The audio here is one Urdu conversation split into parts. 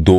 2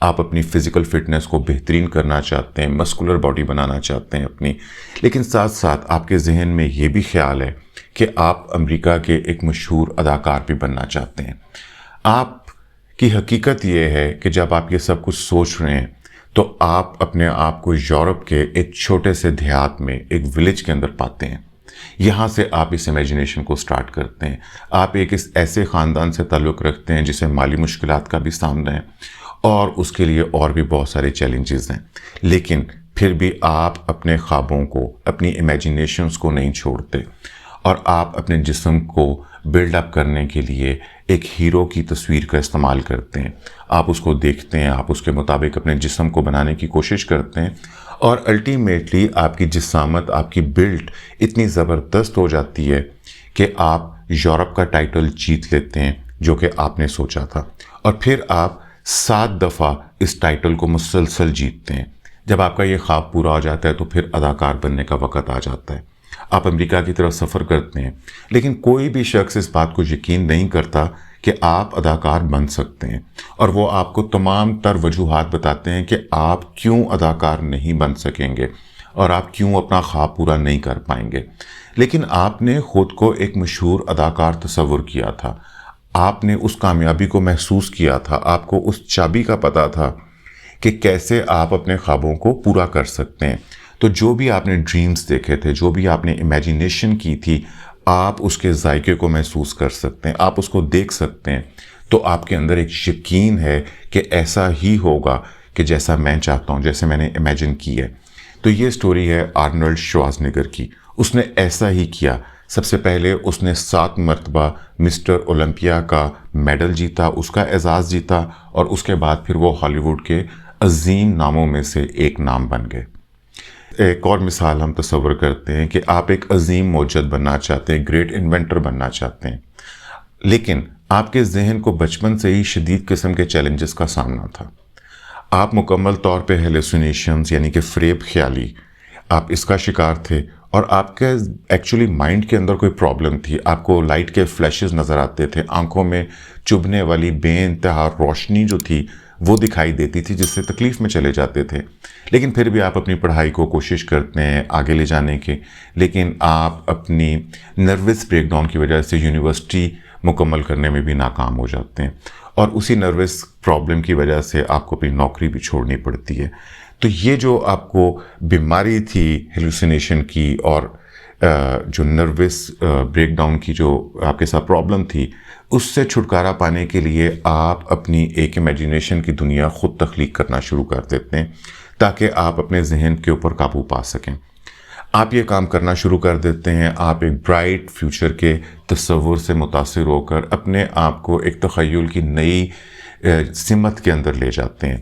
آپ اپنی فزیکل فٹنس کو بہترین کرنا چاہتے ہیں، مسکولر باڈی بنانا چاہتے ہیں اپنی، لیکن ساتھ ساتھ آپ کے ذہن میں یہ بھی خیال ہے کہ آپ امریکہ کے ایک مشہور اداکار بھی بننا چاہتے ہیں۔ آپ کی حقیقت یہ ہے کہ جب آپ یہ سب کچھ سوچ رہے ہیں تو آپ اپنے آپ کو یورپ کے ایک چھوٹے سے دیہات میں، ایک ولیج کے اندر پاتے ہیں۔ یہاں سے آپ اس امیجنیشن کو سٹارٹ کرتے ہیں۔ آپ ایک ایسے خاندان سے تعلق رکھتے ہیں جسے مالی مشکلات کا بھی سامنا ہے اور اس کے لیے اور بھی بہت سارے چیلنجز ہیں، لیکن پھر بھی آپ اپنے خوابوں کو، اپنی امیجنیشنز کو نہیں چھوڑتے اور آپ اپنے جسم کو بلڈ اپ کرنے کے لیے ایک ہیرو کی تصویر کا استعمال کرتے ہیں۔ آپ اس کو دیکھتے ہیں، آپ اس کے مطابق اپنے جسم کو بنانے کی کوشش کرتے ہیں اور الٹیمیٹلی آپ کی جسامت، آپ کی بلڈ اتنی زبردست ہو جاتی ہے کہ آپ یورپ کا ٹائٹل جیت لیتے ہیں جو کہ آپ نے سوچا تھا، اور پھر آپ 7 دفعہ اس ٹائٹل کو مسلسل جیتتے ہیں۔ جب آپ کا یہ خواب پورا ہو جاتا ہے تو پھر اداکار بننے کا وقت آ جاتا ہے۔ آپ امریکہ کی طرف سفر کرتے ہیں، لیکن کوئی بھی شخص اس بات کو یقین نہیں کرتا کہ آپ اداکار بن سکتے ہیں، اور وہ آپ کو تمام تر وجوہات بتاتے ہیں کہ آپ کیوں اداکار نہیں بن سکیں گے اور آپ کیوں اپنا خواب پورا نہیں کر پائیں گے۔ لیکن آپ نے خود کو ایک مشہور اداکار تصور کیا تھا، آپ نے اس کامیابی کو محسوس کیا تھا، آپ کو اس چابی کا پتہ تھا کہ کیسے آپ اپنے خوابوں کو پورا کر سکتے ہیں۔ تو جو بھی آپ نے ڈریمز دیکھے تھے، جو بھی آپ نے امیجنیشن کی تھی، آپ اس کے ذائقے کو محسوس کر سکتے ہیں، آپ اس کو دیکھ سکتے ہیں۔ تو آپ کے اندر ایک یقین ہے کہ ایسا ہی ہوگا کہ جیسا میں چاہتا ہوں، جیسے میں نے امیجن کی ہے۔ تو یہ سٹوری ہے آرنولڈ شوازنگر کی۔ اس نے ایسا ہی کیا۔ سب سے پہلے اس نے 7 مرتبہ مسٹر اولمپیا کا میڈل جیتا، اس کا اعزاز جیتا، اور اس کے بعد پھر وہ ہالی ووڈ کے عظیم ناموں میں سے ایک نام بن گئے۔ ایک اور مثال ہم تصور کرتے ہیں کہ آپ ایک عظیم موجد بننا چاہتے ہیں، گریٹ انوینٹر بننا چاہتے ہیں، لیکن آپ کے ذہن کو بچپن سے ہی شدید قسم کے چیلنجز کا سامنا تھا۔ آپ مکمل طور پہ ہیلوسینیشنز یعنی کہ فریب خیالی، آپ اس کا شکار تھے، اور آپ کے ایکچولی مائنڈ کے اندر کوئی پرابلم تھی۔ آپ کو لائٹ کے فلیشز نظر آتے تھے، آنکھوں میں چبھنے والی بے انتہا روشنی جو تھی وہ دکھائی دیتی تھی، جس سے تکلیف میں چلے جاتے تھے، لیکن پھر بھی آپ اپنی پڑھائی کو کوشش کرتے ہیں آگے لے جانے کے، لیکن آپ اپنی نروس بریک ڈاؤن کی وجہ سے یونیورسٹی مکمل کرنے میں بھی ناکام ہو جاتے ہیں، اور اسی نروس پرابلم کی وجہ سے آپ کو اپنی نوکری بھی چھوڑنی پڑتی ہے۔ تو یہ جو آپ کو بیماری تھی ہیلوسینیشن کی اور جو نروس بریک ڈاؤن کی جو آپ کے ساتھ پرابلم تھی، اس سے چھٹکارا پانے کے لیے آپ اپنی ایک امیجنیشن کی دنیا خود تخلیق کرنا شروع کر دیتے ہیں تاکہ آپ اپنے ذہن کے اوپر قابو پا سکیں۔ آپ یہ کام کرنا شروع کر دیتے ہیں، آپ ایک برائٹ فیوچر کے تصور سے متاثر ہو کر اپنے آپ کو ایک تخیل کی نئی سمت کے اندر لے جاتے ہیں۔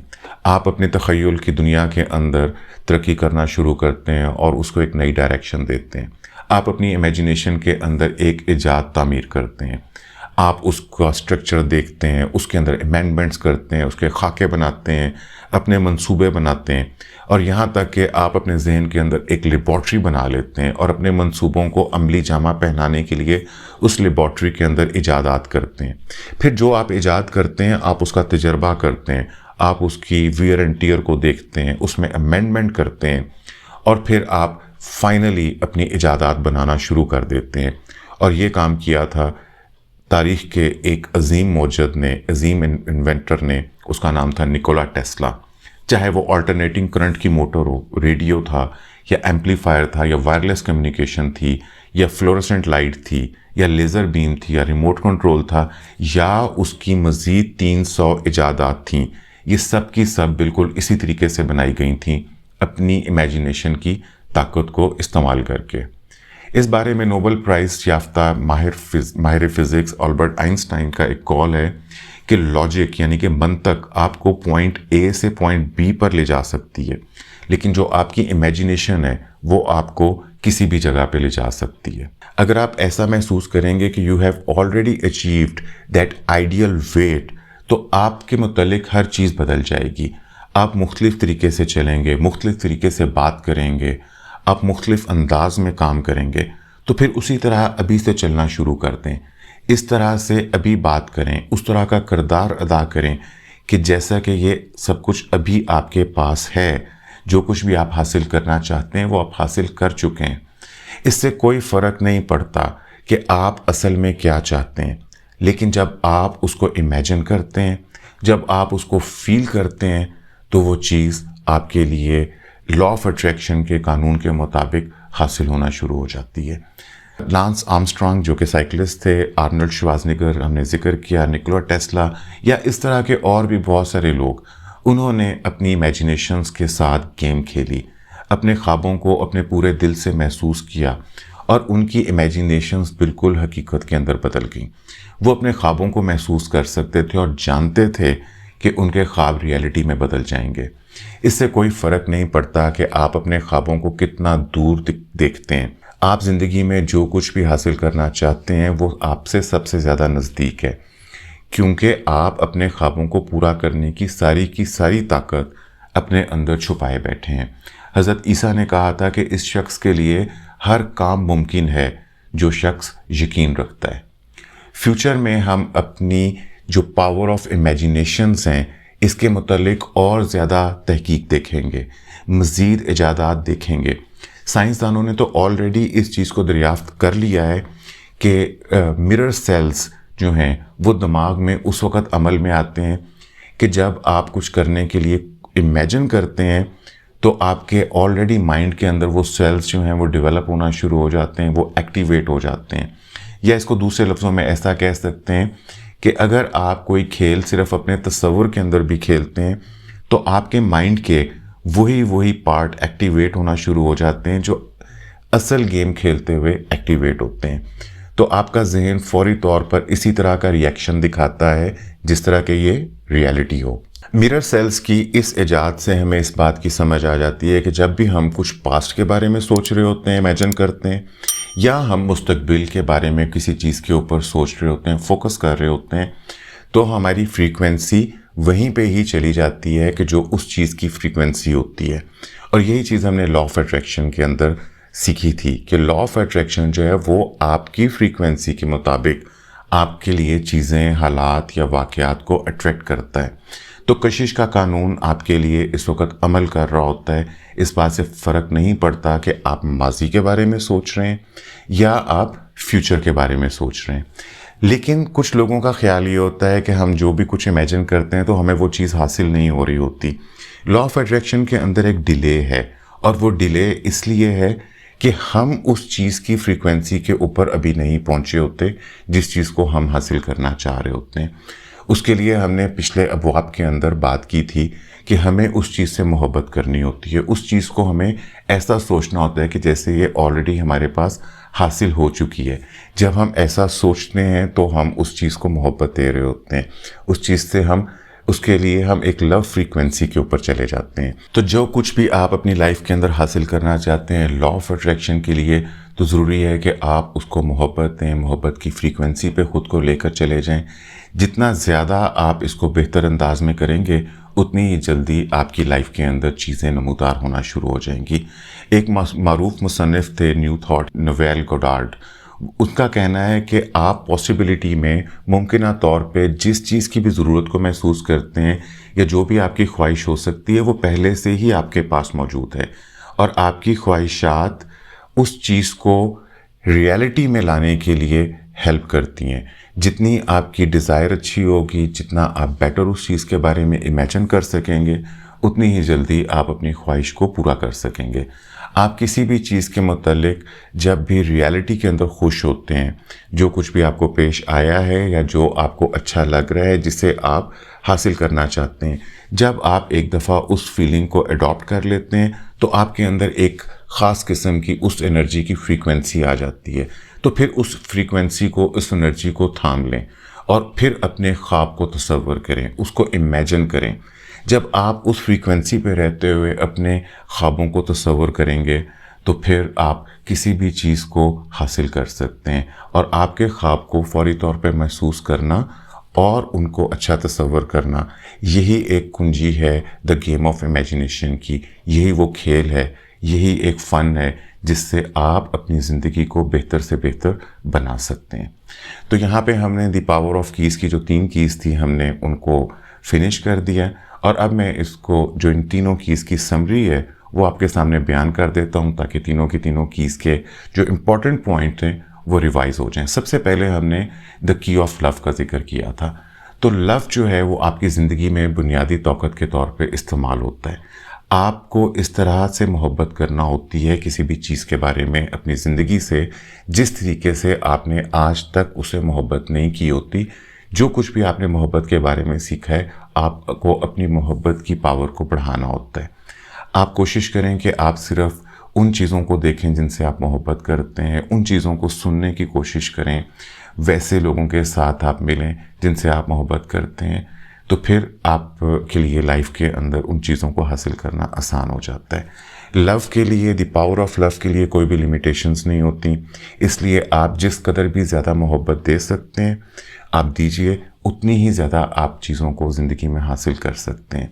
آپ اپنے تخیل کی دنیا کے اندر ترقی کرنا شروع کرتے ہیں اور اس کو ایک نئی ڈائریکشن دیتے ہیں۔ آپ اپنی امیجنیشن کے اندر ایک ایجاد تعمیر کرتے ہیں، آپ اس کا سٹرکچر دیکھتے ہیں، اس کے اندر امینڈمنٹس کرتے ہیں، اس کے خاکے بناتے ہیں، اپنے منصوبے بناتے ہیں، اور یہاں تک کہ آپ اپنے ذہن کے اندر ایک لیبارٹری بنا لیتے ہیں اور اپنے منصوبوں کو عملی جامہ پہنانے کے لیے اس لیبارٹری کے اندر ایجادات کرتے ہیں۔ پھر جو آپ ایجاد کرتے ہیں آپ اس کا تجربہ کرتے ہیں، آپ اس کی ویئر اینڈ ٹیئر کو دیکھتے ہیں، اس میں امینڈمنٹ کرتے ہیں، اور پھر آپ فائنلی اپنی ایجادات بنانا شروع کر دیتے ہیں۔ اور یہ کام کیا تھا تاریخ کے ایک عظیم موجد نے، عظیم انوینٹر نے، اس کا نام تھا نکولا ٹیسلا۔ چاہے وہ آلٹرنیٹنگ کرنٹ کی موٹر ہو، ریڈیو تھا یا ایمپلیفائر تھا یا وائرلیس کمیونیکیشن تھی یا فلورسنٹ لائٹ تھی یا لیزر بیم تھی یا ریموٹ کنٹرول تھا یا اس کی مزید 300 ایجادات تھیں، یہ سب کی سب بالکل اسی طریقے سے بنائی گئی تھیں اپنی امیجنیشن کی طاقت کو استعمال کر کے۔ اس بارے میں نوبل پرائز یافتہ ماہر فزکس آلبرٹ آئنسٹائن کا ایک قول ہے کہ لاجک یعنی کہ منطق آپ کو پوائنٹ اے سے پوائنٹ بی پر لے جا سکتی ہے، لیکن جو آپ کی امیجنیشن ہے وہ آپ کو کسی بھی جگہ پہ لے جا سکتی ہے۔ اگر آپ ایسا محسوس کریں گے کہ you have already achieved that ideal weight, تو آپ کے متعلق ہر چیز بدل جائے گی۔ آپ مختلف طریقے سے چلیں گے، مختلف طریقے سے بات کریں گے، آپ مختلف انداز میں کام کریں گے۔ تو پھر اسی طرح ابھی سے چلنا شروع کر دیں، اس طرح سے ابھی بات کریں، اس طرح کا کردار ادا کریں کہ جیسا کہ یہ سب کچھ ابھی آپ کے پاس ہے، جو کچھ بھی آپ حاصل کرنا چاہتے ہیں وہ آپ حاصل کر چکے ہیں۔ اس سے کوئی فرق نہیں پڑتا کہ آپ اصل میں کیا چاہتے ہیں، لیکن جب آپ اس کو امیجن کرتے ہیں، جب آپ اس کو فیل کرتے ہیں، تو وہ چیز آپ کے لیے لا آف اٹریکشن کے قانون کے مطابق حاصل ہونا شروع ہو جاتی ہے۔ لانس آرمسٹرانگ جو کہ سائیکلسٹ تھے، آرنلڈ شوازنگر ہم نے ذکر کیا، نکولا ٹیسلا، یا اس طرح کے اور بھی بہت سارے لوگ، انہوں نے اپنی امیجنیشنز کے ساتھ گیم کھیلی، اپنے خوابوں کو اپنے پورے دل سے محسوس کیا، اور ان کی امیجنیشنز بالکل حقیقت کے اندر بدل گئیں۔ وہ اپنے خوابوں کو محسوس کر سکتے تھے اور جانتے تھے کہ ان کے خواب ریئلٹی میں بدل جائیں گے۔ اس سے کوئی فرق نہیں پڑتا کہ آپ اپنے خوابوں کو کتنا دور دیکھتے ہیں، آپ زندگی میں جو کچھ بھی حاصل کرنا چاہتے ہیں وہ آپ سے سب سے زیادہ نزدیک ہے، کیونکہ آپ اپنے خوابوں کو پورا کرنے کی ساری طاقت اپنے اندر چھپائے بیٹھے ہیں۔ حضرت عیسیٰ نے کہا تھا کہ اس شخص کے لیے ہر کام ممکن ہے جو شخص یقین رکھتا ہے۔ فیوچر میں ہم اپنی جو پاور آف امیجنیشنز ہیں اس کے متعلق اور زیادہ تحقیق دیکھیں گے، مزید ایجادات دیکھیں گے۔ سائنسدانوں نے تو آلریڈی اس چیز کو دریافت کر لیا ہے کہ مرر سیلز جو ہیں وہ دماغ میں اس وقت عمل میں آتے ہیں کہ جب آپ کچھ کرنے کے لیے امیجن کرتے ہیں تو آپ کے آلریڈی مائنڈ کے اندر وہ سیلز جو ہیں وہ ڈیولپ ہونا شروع ہو جاتے ہیں، وہ ایکٹیویٹ ہو جاتے ہیں۔ یا اس کو دوسرے لفظوں میں ایسا کہہ سکتے ہیں کہ اگر آپ کوئی کھیل صرف اپنے تصور کے اندر بھی کھیلتے ہیں تو آپ کے مائنڈ کے وہی پارٹ ایکٹیویٹ ہونا شروع ہو جاتے ہیں جو اصل گیم کھیلتے ہوئے ایکٹیویٹ ہوتے ہیں۔ تو آپ کا ذہن فوری طور پر اسی طرح کا ریئیکشن دکھاتا ہے جس طرح کہ یہ ریئلٹی ہو۔ مرر سیلز کی اس ایجاد سے ہمیں اس بات کی سمجھ آ جاتی ہے کہ جب بھی ہم کچھ پاسٹ کے بارے میں سوچ رہے ہوتے ہیں، امیجن کرتے ہیں، یا ہم مستقبل کے بارے میں کسی چیز کے اوپر سوچ رہے ہوتے ہیں، فوکس کر رہے ہوتے ہیں، تو ہماری فریکوینسی وہیں پہ ہی چلی جاتی ہے کہ جو اس چیز کی فریکوینسی ہوتی ہے۔ اور یہی چیز ہم نے لا آف اٹریکشن کے اندر سیکھی تھی کہ لا آف اٹریکشن جو ہے وہ آپ کی فریکوینسی کے مطابق آپ کے لیے چیزیں، حالات یا واقعات کو اٹریکٹ کرتا ہے۔ تو کشش کا قانون آپ کے لیے اس وقت عمل کر رہا ہوتا ہے۔ اس بات سے فرق نہیں پڑتا کہ آپ ماضی کے بارے میں سوچ رہے ہیں یا آپ فیوچر کے بارے میں سوچ رہے ہیں۔ لیکن کچھ لوگوں کا خیال یہ ہوتا ہے کہ ہم جو بھی کچھ امیجن کرتے ہیں تو ہمیں وہ چیز حاصل نہیں ہو رہی ہوتی۔ لا آف اٹریکشن کے اندر ایک ڈیلے ہے، اور وہ ڈیلے اس لیے ہے کہ ہم اس چیز کی فریکوینسی کے اوپر ابھی نہیں پہنچے ہوتے جس چیز کو ہم حاصل کرنا چاہ رہے ہوتے ہیں۔ اس کے لیے ہم نے پچھلے ابواب کے اندر بات کی تھی کہ ہمیں اس چیز سے محبت کرنی ہوتی ہے، اس چیز کو ہمیں ایسا سوچنا ہوتا ہے کہ جیسے یہ آلریڈی ہمارے پاس حاصل ہو چکی ہے۔ جب ہم ایسا سوچتے ہیں تو ہم اس چیز کو محبت دے رہے ہوتے ہیں، اس چیز سے اس کے لیے ہم ایک لو فریکوینسی کے اوپر چلے جاتے ہیں۔ تو جو کچھ بھی آپ اپنی لائف کے اندر حاصل کرنا چاہتے ہیں لا آف اٹریکشن کے لیے، تو ضروری ہے کہ آپ اس کو محبت دیں، محبت کی فریکوینسی پہ خود کو لے کر چلے جائیں۔ جتنا زیادہ آپ اس کو بہتر انداز میں کریں گے اتنی ہی جلدی آپ کی لائف کے اندر چیزیں نمودار ہونا شروع ہو جائیں گی۔ ایک معروف مصنف تھے نیو تھاٹ نویل گوڈارڈ، اس کا کہنا ہے کہ آپ پاسبلٹی میں ممکنہ طور پہ جس چیز کی بھی ضرورت کو محسوس کرتے ہیں یا جو بھی آپ کی خواہش ہو سکتی ہے وہ پہلے سے ہی آپ کے پاس موجود ہے، اور آپ کی خواہشات اس چیز کو ریئلٹی میں لانے کے لیے ہیلپ کرتی ہیں۔ جتنی آپ کی ڈیزائر اچھی ہوگی، جتنا آپ بیٹر اس چیز کے بارے میں امیجن کر سکیں گے، اتنی ہی جلدی آپ اپنی خواہش کو پورا کر سکیں گے۔ آپ کسی بھی چیز کے متعلق جب بھی ریئلٹی کے اندر خوش ہوتے ہیں، جو کچھ بھی آپ کو پیش آیا ہے یا جو آپ کو اچھا لگ رہا ہے جسے آپ حاصل کرنا چاہتے ہیں، جب آپ ایک دفعہ اس فیلنگ کو اڈاپٹ کر لیتے ہیں تو آپ کے اندر ایک خاص قسم کی اس انرجی کی فریکوینسی آ جاتی ہے۔ تو پھر اس فریکوینسی کو، اس انرجی کو تھام لیں اور پھر اپنے خواب کو تصور کریں، اس کو امیجن کریں۔ جب آپ اس فریکوینسی پہ رہتے ہوئے اپنے خوابوں کو تصور کریں گے تو پھر آپ کسی بھی چیز کو حاصل کر سکتے ہیں، اور آپ کے خواب کو فوری طور پہ محسوس کرنا اور ان کو اچھا تصور کرنا، یہی ایک کنجی ہے دا گیم آف امیجنیشن کی۔ یہی وہ کھیل ہے، یہی ایک فن ہے جس سے آپ اپنی زندگی کو بہتر سے بہتر بنا سکتے ہیں۔ تو یہاں پہ ہم نے دی پاور آف کیز کی جو 3 کیز تھی ہم نے ان کو فنش کر دیا ہے، اور اب میں اس کو جو ان تینوں کیز کی سمری ہے وہ آپ کے سامنے بیان کر دیتا ہوں تاکہ تینوں کی تینوں کیز کے جو امپورٹنٹ پوائنٹ ہیں وہ ریوائز ہو جائیں۔ سب سے پہلے ہم نے دا کی آف لو کا ذکر کیا تھا۔ تو لو جو ہے وہ آپ کی زندگی میں بنیادی طاقت کے طور پہ استعمال ہوتا ہے۔ آپ کو اس طرح سے محبت کرنا ہوتی ہے کسی بھی چیز کے بارے میں اپنی زندگی سے، جس طریقے سے آپ نے آج تک اسے محبت نہیں کی ہوتی۔ جو کچھ بھی آپ نے محبت کے بارے میں سیکھا ہے، آپ کو اپنی محبت کی پاور کو بڑھانا ہوتا ہے۔ آپ کوشش کریں کہ آپ صرف ان چیزوں کو دیکھیں جن سے آپ محبت کرتے ہیں، ان چیزوں کو سننے کی کوشش کریں، ویسے لوگوں کے ساتھ آپ ملیں جن سے آپ محبت کرتے ہیں، تو پھر آپ کے لیے لائف کے اندر ان چیزوں کو حاصل کرنا آسان ہو جاتا ہے۔ لو کے لیے، دی پاور آف لو کے لیے کوئی بھی لیمیٹیشنز نہیں ہوتی، اس لیے آپ جس قدر بھی زیادہ محبت دے سکتے ہیں آپ دیجئے، اتنی ہی زیادہ آپ چیزوں کو زندگی میں حاصل کر سکتے ہیں۔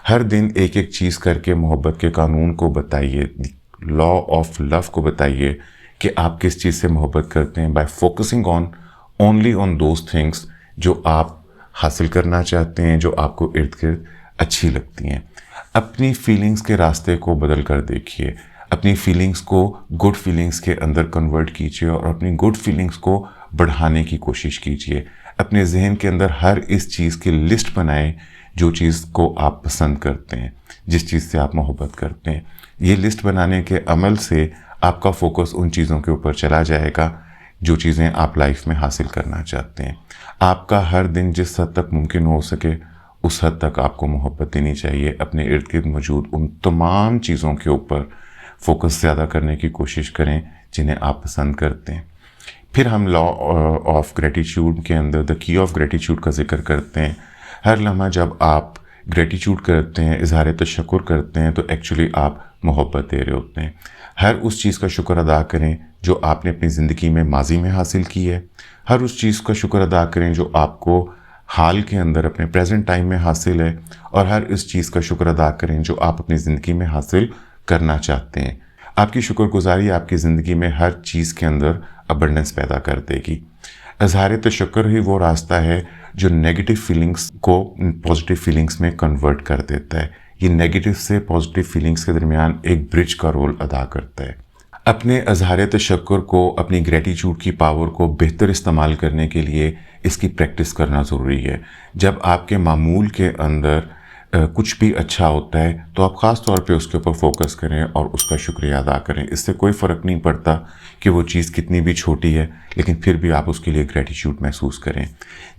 ہر دن ایک ایک چیز کر کے محبت کے قانون کو بتائیے، لا آف لو کو بتائیے کہ آپ کس چیز سے محبت کرتے ہیں، by focusing only on those things جو آپ حاصل کرنا چاہتے ہیں، جو آپ کو ارد گرد اچھی لگتی ہیں۔ اپنی فیلنگز کے راستے کو بدل کر دیکھیے، اپنی فیلنگز کو گڈ فیلنگز کے اندر کنورٹ کیجیے اور اپنی گڈ فیلنگز کو بڑھانے کی کوشش کیجیے۔ اپنے ذہن کے اندر ہر اس چیز کی لسٹ بنائیں جو چیز کو آپ پسند کرتے ہیں، جس چیز سے آپ محبت کرتے ہیں۔ یہ لسٹ بنانے کے عمل سے آپ کا فوکس ان چیزوں کے اوپر چلا جائے گا جو چیزیں آپ لائف میں حاصل کرنا چاہتے ہیں۔ آپ کا ہر دن جس حد تک ممکن ہو سکے اس حد تک آپ کو محبت دینی چاہیے۔ اپنے ارد گرد موجود ان تمام چیزوں کے اوپر فوکس زیادہ کرنے کی کوشش کریں جنہیں آپ پسند کرتے ہیں۔ پھر ہم لا آف گریٹیچیوڈ کے اندر دا کی آف گریٹیچیوڈ کا ذکر کرتے ہیں۔ ہر لمحہ جب آپ گریٹیچیوڈ کرتے ہیں، اظہار تشکر کرتے ہیں، تو ایکچولی آپ محبت دے رہے ہوتے ہیں۔ ہر اس چیز کا شکر ادا کریں جو آپ نے اپنی زندگی میں ماضی میں حاصل کی ہے، ہر اس چیز کا شکر ادا کریں جو آپ کو حال کے اندر اپنے پریزنٹ ٹائم میں حاصل ہے، اور ہر اس چیز کا شکر ادا کریں جو آپ اپنی زندگی میں حاصل کرنا چاہتے ہیں۔ آپ کی شکر گزاری آپ کی زندگی میں ہر چیز کے اندر ابنڈنس پیدا کر دے گی۔ اظہار تشکر ہی وہ راستہ ہے جو نیگیٹو فیلنگز کو پازیٹیو فیلنگز میں کنورٹ کر دیتا ہے۔ یہ نیگیٹو سے پازیٹیو فیلنگز کے درمیان ایک برج کا رول ادا کرتا ہے۔ اپنے اظہار تشکر کو، اپنی گریٹیچیوڈ کی پاور کو بہتر استعمال کرنے کے لیے اس کی پریکٹس کرنا ضروری ہے۔ جب آپ کے معمول کے اندر کچھ بھی اچھا ہوتا ہے تو آپ خاص طور پہ اس کے اوپر فوکس کریں اور اس کا شکریہ ادا کریں۔ اس سے کوئی فرق نہیں پڑتا کہ وہ چیز کتنی بھی چھوٹی ہے، لیکن پھر بھی آپ اس کے لیے گریٹیچیوڈ محسوس کریں۔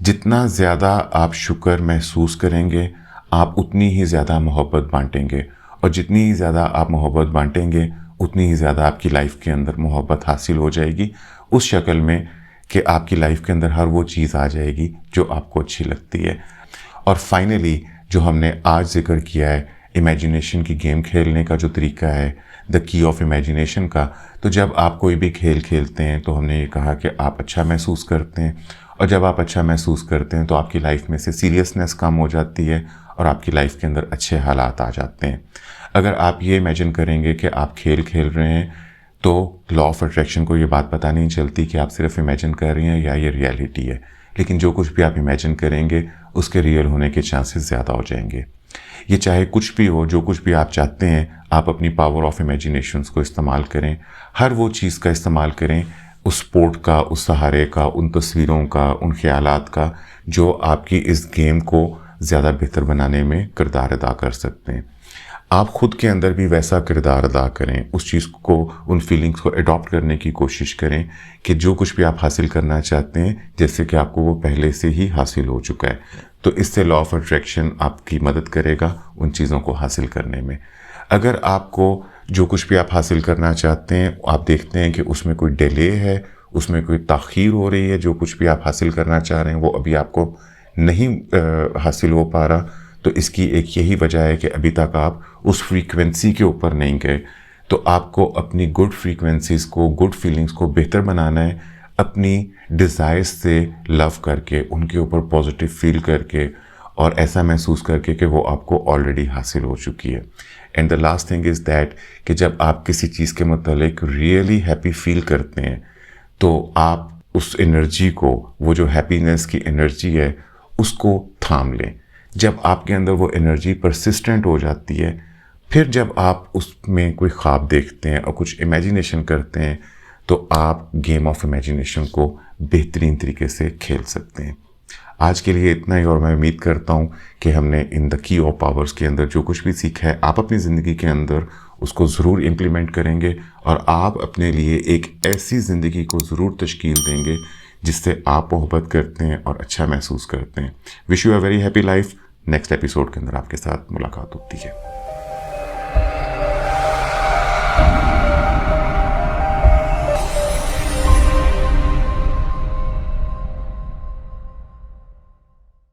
جتنا زیادہ آپ شکر محسوس کریں گے، آپ اتنی ہی زیادہ محبت بانٹیں گے، اور جتنی ہی زیادہ آپ محبت بانٹیں گے اتنی ہی زیادہ آپ کی لائف کے اندر محبت حاصل ہو جائے گی، اس شکل میں کہ آپ کی لائف کے اندر ہر وہ چیز آ جائے گی جو آپ کو اچھی لگتی ہے۔ اور فائنلی جو ہم نے آج ذکر کیا ہے امیجنیشن کی گیم کھیلنے کا جو طریقہ ہے، دا کی آف امیجنیشن کا، تو جب آپ کوئی بھی کھیل کھیلتے ہیں تو ہم نے یہ کہا کہ آپ اچھا محسوس کرتے ہیں، اور جب آپ اچھا محسوس کرتے ہیں تو آپ کی لائف میں سے سیریسنس کم ہو جاتی ہے اور آپ کی لائف کے اندر اچھے حالات آ جاتے ہیں۔ اگر آپ یہ امیجن کریں گے کہ آپ کھیل کھیل رہے ہیں تو لا آف اٹریکشن کو یہ بات پتہ نہیں چلتی کہ آپ صرف امیجن کر رہے ہیں یا یہ ریالٹی ہے، لیکن جو کچھ بھی آپ امیجن کریں گے اس کے ریئل ہونے کے چانسز زیادہ ہو جائیں گے۔ یہ چاہے کچھ بھی ہو، جو کچھ بھی آپ چاہتے ہیں، آپ اپنی پاور آف امیجنیشنز کو استعمال کریں۔ ہر وہ چیز کا استعمال کریں، اس سپورٹ کا، اس سہارے کا، ان تصویروں کا، ان خیالات کا، جو آپ کی اس گیم کو زیادہ بہتر بنانے میں کردار ادا کر سکتے ہیں۔ آپ خود کے اندر بھی ویسا کردار ادا کریں، اس چیز کو، ان فیلنگز کو اڈاپٹ کرنے کی کوشش کریں کہ جو کچھ بھی آپ حاصل کرنا چاہتے ہیں جیسے کہ آپ کو وہ پہلے سے ہی حاصل ہو چکا ہے۔ تو اس سے لا آف اٹریکشن آپ کی مدد کرے گا ان چیزوں کو حاصل کرنے میں۔ اگر آپ کو جو کچھ بھی آپ حاصل کرنا چاہتے ہیں آپ دیکھتے ہیں کہ اس میں کوئی ڈیلے ہے، اس میں کوئی تاخیر ہو رہی ہے، جو کچھ بھی آپ حاصل کرنا چاہ رہے ہیں وہ ابھی آپ کو نہیں حاصل ہو پا رہا، تو اس کی ایک یہی وجہ ہے کہ ابھی تک آپ اس فریکوینسی کے اوپر نہیں گئے۔ تو آپ کو اپنی گڈ فریکوینسیز کو، گڈ فیلنگز کو بہتر بنانا ہے، اپنی ڈیزائرز سے لو کر کے، ان کے اوپر پازیٹیو فیل کر کے، اور ایسا محسوس کر کے کہ وہ آپ کو آلریڈی حاصل ہو چکی ہے۔ And the last thing is that کہ جب آپ کسی چیز کے متعلق ریئلی ہیپی فیل کرتے ہیں تو آپ اس انرجی کو، وہ جو ہیپینس کی انرجی ہے، اس کو تھام لیں۔ جب آپ کے اندر وہ انرجی پرسسٹنٹ ہو جاتی ہے، پھر جب آپ اس میں کوئی خواب دیکھتے ہیں اور کچھ امیجینیشن کرتے ہیں تو آپ گیم آف امیجینیشن کو بہترین طریقے سے کھیل سکتے ہیں۔ آج کے لیے اتنا ہی، اور میں امید کرتا ہوں کہ ہم نے ان دا کی آف پاورز کے اندر جو کچھ بھی سیکھا ہے آپ اپنی زندگی کے اندر اس کو ضرور امپلیمنٹ کریں گے، اور آپ اپنے لیے ایک ایسی زندگی کو ضرور تشکیل دیں گے جس سے آپ محبت کرتے ہیں اور اچھا محسوس کرتے ہیں۔ Wish you a very happy life. Next episode کے اندر آپ کے ساتھ ملاقات ہوتی ہے۔